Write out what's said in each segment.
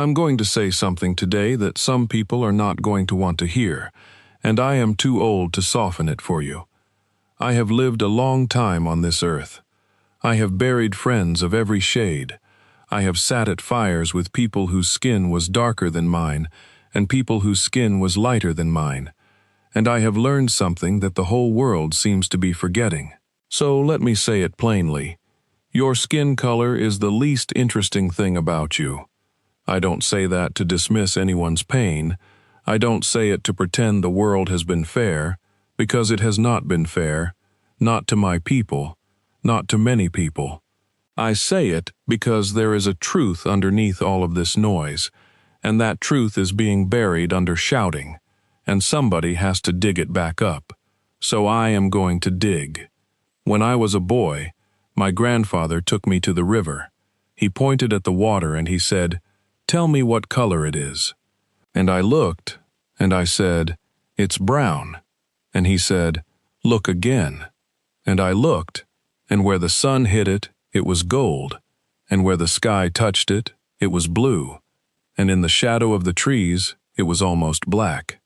I'm going to say something today that some people are not going to want to hear, and I am too old to soften it for you. I have lived a long time on this earth. I have buried friends of every shade. I have sat at fires with people whose skin was darker than mine, and people whose skin was lighter than mine. And I have learned something that the whole world seems to be forgetting. So let me say it plainly. Your skin color is the least interesting thing about you. I don't say that to dismiss anyone's pain. I don't say it to pretend the world has been fair, because it has not been fair, not to my people, not to many people. I say it because there is a truth underneath all of this noise, and that truth is being buried under shouting, and somebody has to dig it back up. So I am going to dig. When I was a boy, my grandfather took me to the river. He pointed at the water and he said, "Tell me what color it is." And I looked, and I said, "It's brown." And he said, "Look again." And I looked, and where the sun hit it, it was gold, and where the sky touched it, it was blue, and in the shadow of the trees, it was almost black.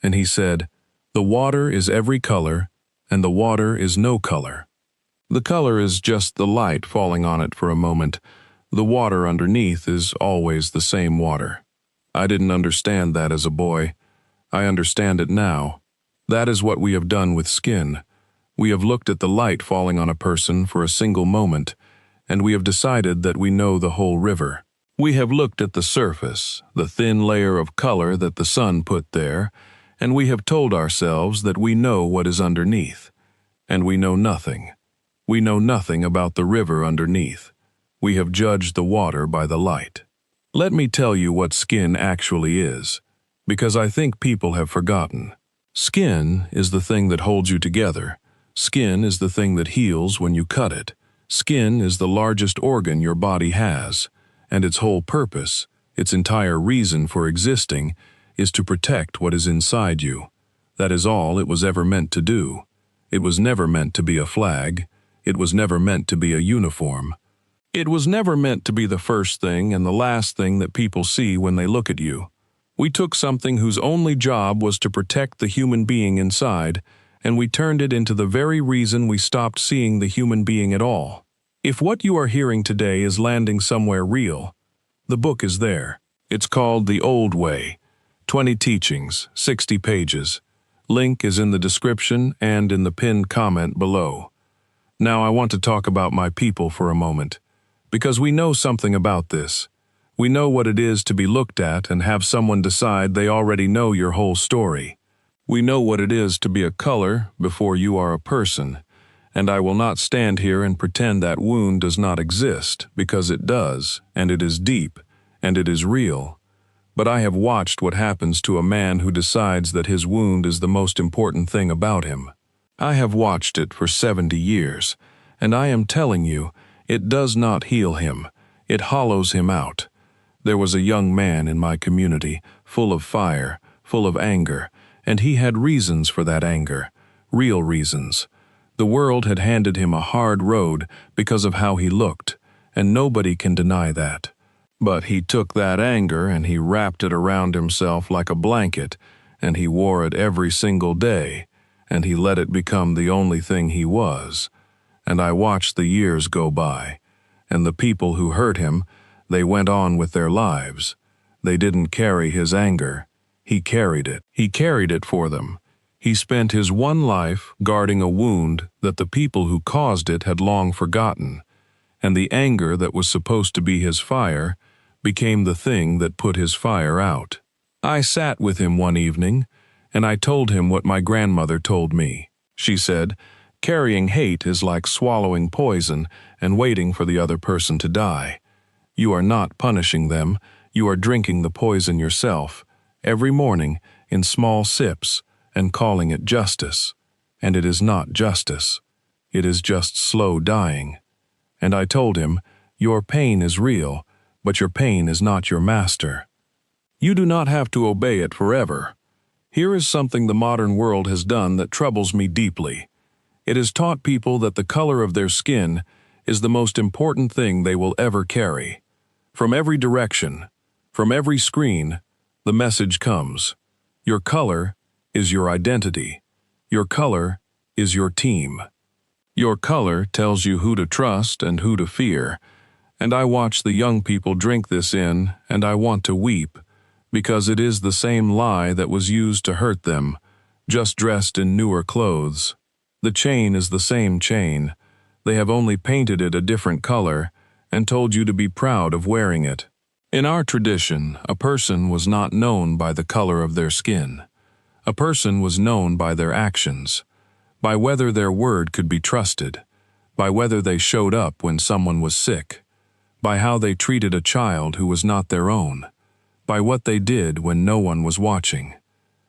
And he said, "The water is every color, and the water is no color. The color is just the light falling on it for a moment. The water underneath is always the same water." I didn't understand that as a boy. I understand it now. That is what we have done with skin. We have looked at the light falling on a person for a single moment, and we have decided that we know the whole river. We have looked at the surface, the thin layer of color that the sun put there, and we have told ourselves that we know what is underneath. And we know nothing. We know nothing about the river underneath. We have judged the water by the light. Let me tell you what skin actually is, because I think people have forgotten. Skin is the thing that holds you together. Skin is the thing that heals when you cut it. Skin is the largest organ your body has, and its whole purpose, its entire reason for existing, is to protect what is inside you. That is all it was ever meant to do. It was never meant to be a flag. It was never meant to be a uniform. It was never meant to be the first thing and the last thing that people see when they look at you. We took something whose only job was to protect the human being inside, and we turned it into the very reason we stopped seeing the human being at all. If what you are hearing today is landing somewhere real, the book is there. It's called The Old Way. 20 teachings, 60 pages. Link is in the description and in the pinned comment below. Now I want to talk about my people for a moment, because we know something about this. We know what it is to be looked at and have someone decide they already know your whole story. We know what it is to be a color before you are a person, and I will not stand here and pretend that wound does not exist, because it does, and it is deep, and it is real. But I have watched what happens to a man who decides that his wound is the most important thing about him. I have watched it for 70 years, and I am telling you, it does not heal him. It hollows him out. There was a young man in my community, full of fire, full of anger, and he had reasons for that anger, real reasons. The world had handed him a hard road because of how he looked, and nobody can deny that. But he took that anger and he wrapped it around himself like a blanket, and he wore it every single day, and he let it become the only thing he was. And I watched the years go by, and the people who hurt him, they went on with their lives. They didn't carry his anger. He carried it. He carried it for them. He spent his one life guarding a wound that the people who caused it had long forgotten, and the anger that was supposed to be his fire became the thing that put his fire out. I sat with him one evening, and I told him what my grandmother told me. She said, "Carrying hate is like swallowing poison and waiting for the other person to die. You are not punishing them, you are drinking the poison yourself, every morning in small sips, and calling it justice. And it is not justice. It is just slow dying." And I told him, "Your pain is real, but your pain is not your master. You do not have to obey it forever." Here is something the modern world has done that troubles me deeply. It has taught people that the color of their skin is the most important thing they will ever carry. From every direction, From every screen, the message comes. Your color is your identity. Your color is your team. Your color tells you who to trust and who to fear. And I watch the young people drink this in, and I want to weep, because it is the same lie that was used to hurt them, just dressed in newer clothes. The chain is the same chain. They have only painted it a different color and told you to be proud of wearing it. In our tradition, a person was not known by the color of their skin. A person was known by their actions, by whether their word could be trusted, by whether they showed up when someone was sick, by how they treated a child who was not their own, by what they did when no one was watching.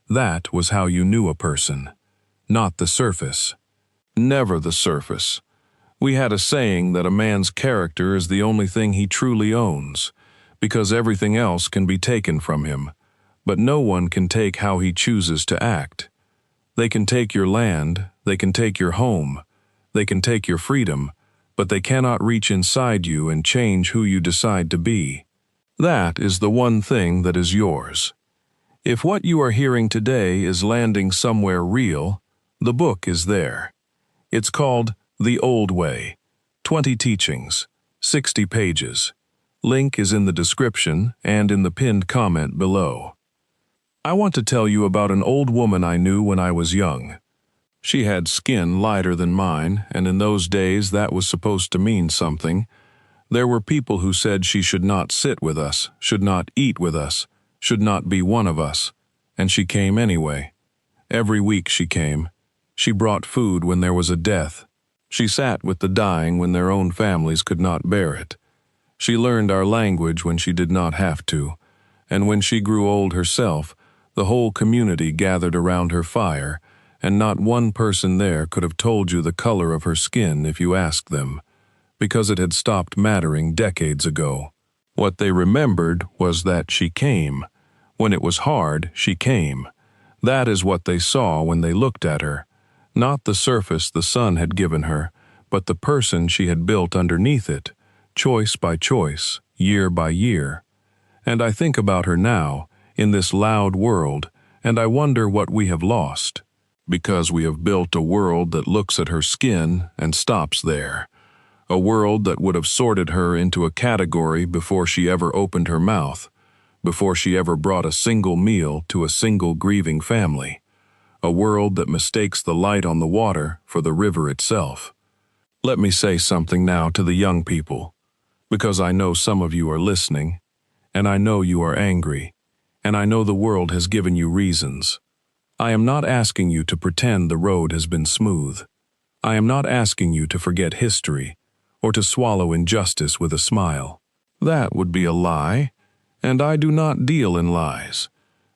That was how you knew a person, not the surface. Never the surface. We had a saying that a man's character is the only thing he truly owns, because everything else can be taken from him, but no one can take how he chooses to act. They can take your land, they can take your home, they can take your freedom, but they cannot reach inside you and change who you decide to be. That is the one thing that is yours. If what you are hearing today is landing somewhere real, the book is there. It's called The Old Way, 20 teachings, 60 pages. Link is in the description and in the pinned comment below. I want to tell you about an old woman I knew when I was young. She had skin lighter than mine, and in those days that was supposed to mean something. There were people who said she should not sit with us, should not eat with us, should not be one of us, and she came anyway. Every week she came. She brought food when there was a death. She sat with the dying when their own families could not bear it. She learned our language when she did not have to, and when she grew old herself, the whole community gathered around her fire, and not one person there could have told you the color of her skin if you asked them, because it had stopped mattering decades ago. What they remembered was that she came. When it was hard, she came. That is what they saw when they looked at her. Not the surface the sun had given her, but the person she had built underneath it, choice by choice, year by year. And I think about her now, in this loud world, and I wonder what we have lost. Because we have built a world that looks at her skin and stops there. A world that would have sorted her into a category before she ever opened her mouth, before she ever brought a single meal to a single grieving family. A world that mistakes the light on the water for the river itself. Let me say something now to the young people, because I know some of you are listening, and I know you are angry, and I know the world has given you reasons. I am not asking you to pretend the road has been smooth. I am not asking you to forget history, or to swallow injustice with a smile. That would be a lie, and I do not deal in lies.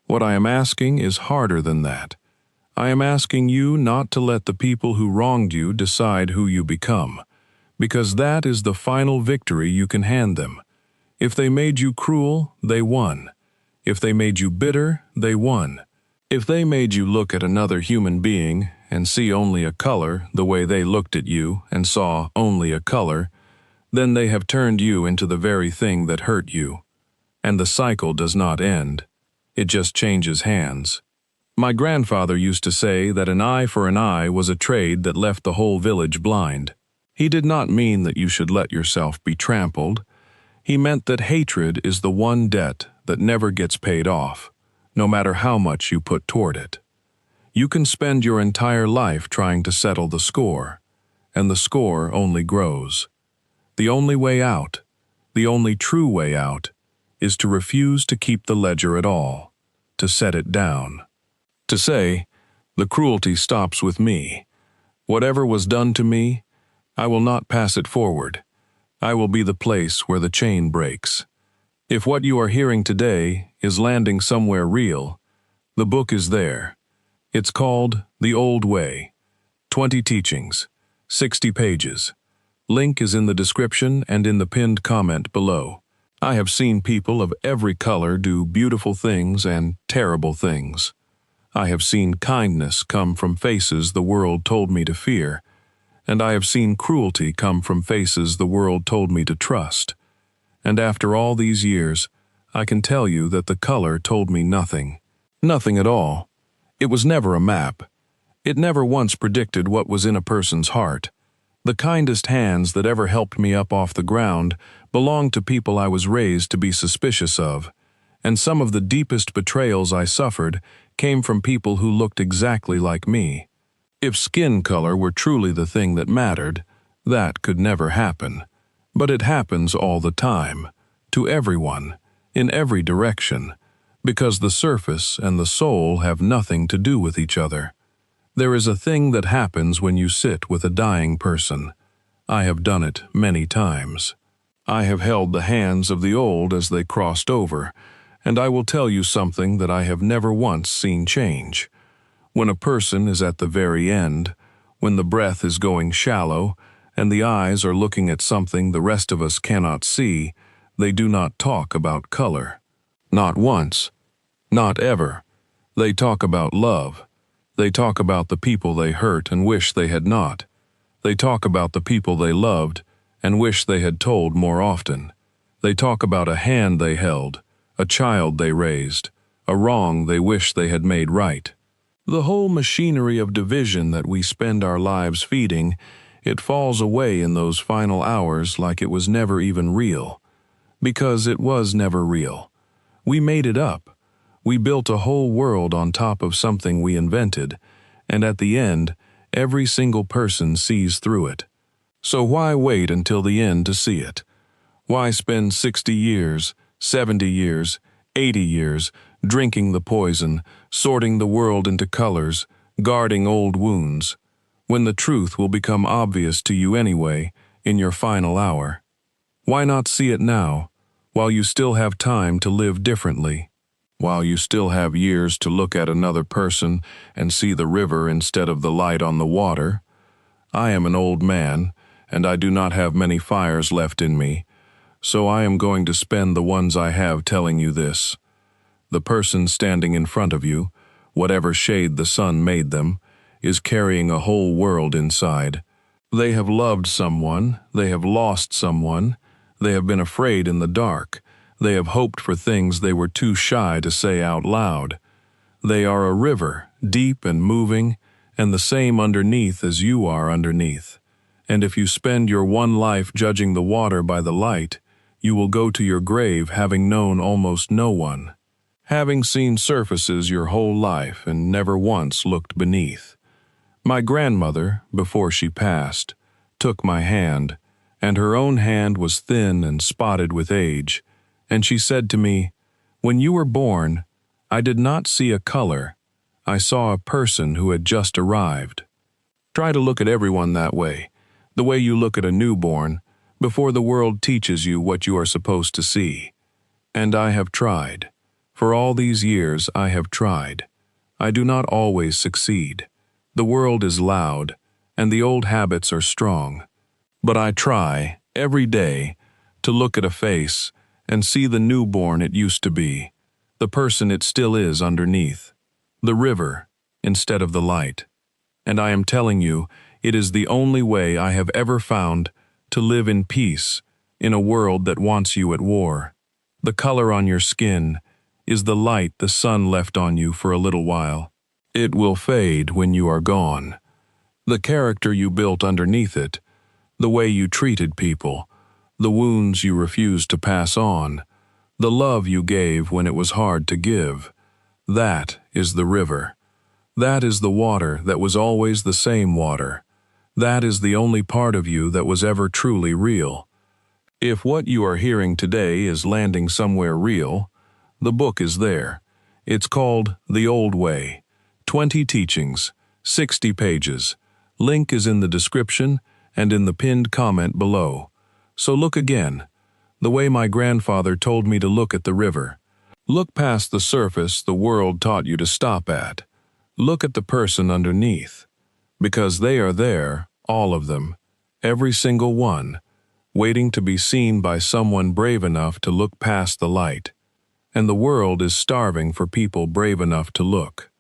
What I am asking is harder than that. I am asking you not to let the people who wronged you decide who you become, because that is the final victory you can hand them. If they made you cruel, they won. If they made you bitter, they won. If they made you look at another human being and see only a color the way they looked at you and saw only a color, then they have turned you into the very thing that hurt you. And the cycle does not end. It just changes hands. My grandfather used to say that an eye for an eye was a trade that left the whole village blind. He did not mean that you should let yourself be trampled. He meant that hatred is the one debt that never gets paid off, no matter how much you put toward it. You can spend your entire life trying to settle the score, and the score only grows. The only way out, the only true way out, is to refuse to keep the ledger at all, to set it down. To say, the cruelty stops with me. Whatever was done to me, I will not pass it forward. I will be the place where the chain breaks. If what you are hearing today is landing somewhere real, the book is there. It's called The Old Way, 20 teachings, 60 pages. Link is in the description and in the pinned comment below. I have seen people of every color do beautiful things and terrible things. I have seen kindness come from faces the world told me to fear, and I have seen cruelty come from faces the world told me to trust. And after all these years, I can tell you that the color told me nothing. Nothing at all. It was never a map. It never once predicted what was in a person's heart. The kindest hands that ever helped me up off the ground belonged to people I was raised to be suspicious of, and some of the deepest betrayals I suffered came from people who looked exactly like me. If skin color were truly the thing that mattered, that could never happen. But it happens all the time, to everyone, in every direction, because the surface and the soul have nothing to do with each other. There is a thing that happens when you sit with a dying person. I have done it many times. I have held the hands of the old as they crossed over, and I will tell you something that I have never once seen change. When a person is at the very end, when the breath is going shallow, and the eyes are looking at something the rest of us cannot see, they do not talk about color. Not once. Not ever. They talk about love. They talk about the people they hurt and wish they had not. They talk about the people they loved and wish they had told more often. They talk about a hand they held, a child they raised, a wrong they wish they had made right. The whole machinery of division that we spend our lives feeding, it falls away in those final hours like it was never even real. Because it was never real. We made it up. We built a whole world on top of something we invented, and at the end, every single person sees through it. So why wait until the end to see it? Why spend 60 years, 70 years, 80 years, drinking the poison, sorting the world into colors, guarding old wounds, when the truth will become obvious to you anyway, in your final hour? Why not see it now, while you still have time to live differently? While you still have years to look at another person and see the river instead of the light on the water? I am an old man, and I do not have many fires left in me, so I am going to spend the ones I have telling you this. The person standing in front of you, whatever shade the sun made them, is carrying a whole world inside. They have loved someone, they have lost someone, they have been afraid in the dark. They have hoped for things they were too shy to say out loud. They are a river, deep and moving, and the same underneath as you are underneath. And if you spend your one life judging the water by the light, you will go to your grave having known almost no one, having seen surfaces your whole life and never once looked beneath. My grandmother, before she passed, took my hand, and her own hand was thin and spotted with age. And she said to me, "When you were born, I did not see a color. I saw a person who had just arrived." Try to look at everyone that way, the way you look at a newborn, before the world teaches you what you are supposed to see. And I have tried. For all these years I have tried. I do not always succeed. The world is loud, and the old habits are strong. But I try, every day, to look at a face and see the newborn it used to be, the person it still is underneath, the river instead of the light. And I am telling you, it is the only way I have ever found to live in peace in a world that wants you at war. The color on your skin is the light the sun left on you for a little while. It will fade when you are gone. The character you built underneath it, the way you treated people, the wounds you refused to pass on, the love you gave when it was hard to give, that is the river. That is the water that was always the same water. That is the only part of you that was ever truly real. If what you are hearing today is landing somewhere real, the book is there. It's called The Old Way. 20 teachings, 60 pages. Link is in the description and in the pinned comment below. So look again, the way my grandfather told me to look at the river. Look past the surface the world taught you to stop at. Look at the person underneath, because they are there, all of them, every single one, waiting to be seen by someone brave enough to look past the light. And the world is starving for people brave enough to look.